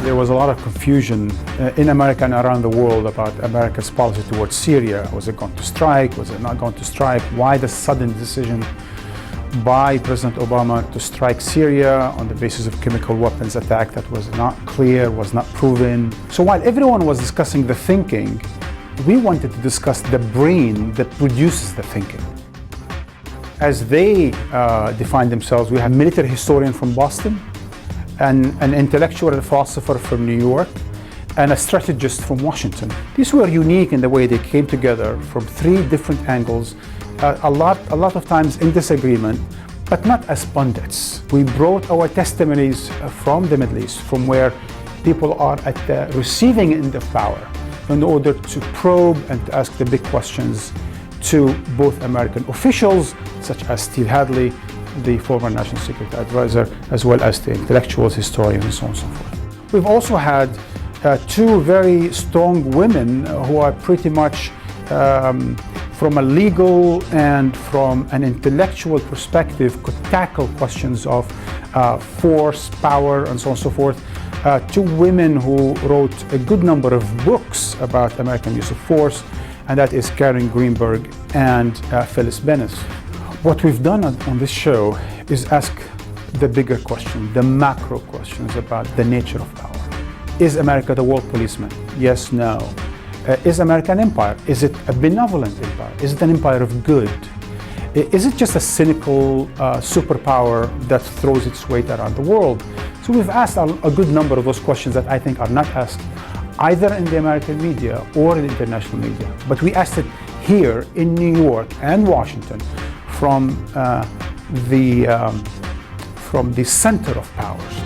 There was a lot of confusion in America and around the world about America's policy towards Syria. Was it going to strike? Was it not going to strike? Why the sudden decision by President Obama to strike Syria on the basis of chemical weapons attack that was not clear, was not proven? So while everyone was discussing the thinking, we wanted to discuss the brain that produces the thinking. As they define themselves, we have a military historian from Boston, an intellectual and philosopher from New York, and a strategist from Washington. These were unique in the way they came together from three different angles, a lot of times in disagreement, but not as pundits. We brought our testimonies from the Middle East, from where people are at the receiving end of power, in order to probe and to ask the big questions to both American officials, such as Steve Hadley, the former National Security Advisor, as well as the intellectuals, historians, and so on and so forth. We've also had two very strong women who are pretty much from a legal and from an intellectual perspective could tackle questions of force, power, and so on and so forth. Two women who wrote a good number of books about American use of force, and that is Karen Greenberg and Phyllis Bennis. What we've done on this show is ask the bigger question, the macro questions about the nature of power. Is America the world policeman? Yes, no. Is America an empire? Is it a benevolent empire? Is it an empire of good? Is it just a cynical superpower that throws its weight around the world? So we've asked a good number of those questions that I think are not asked either in the American media or in the international media. But we asked it here in New York and Washington from the center of powers.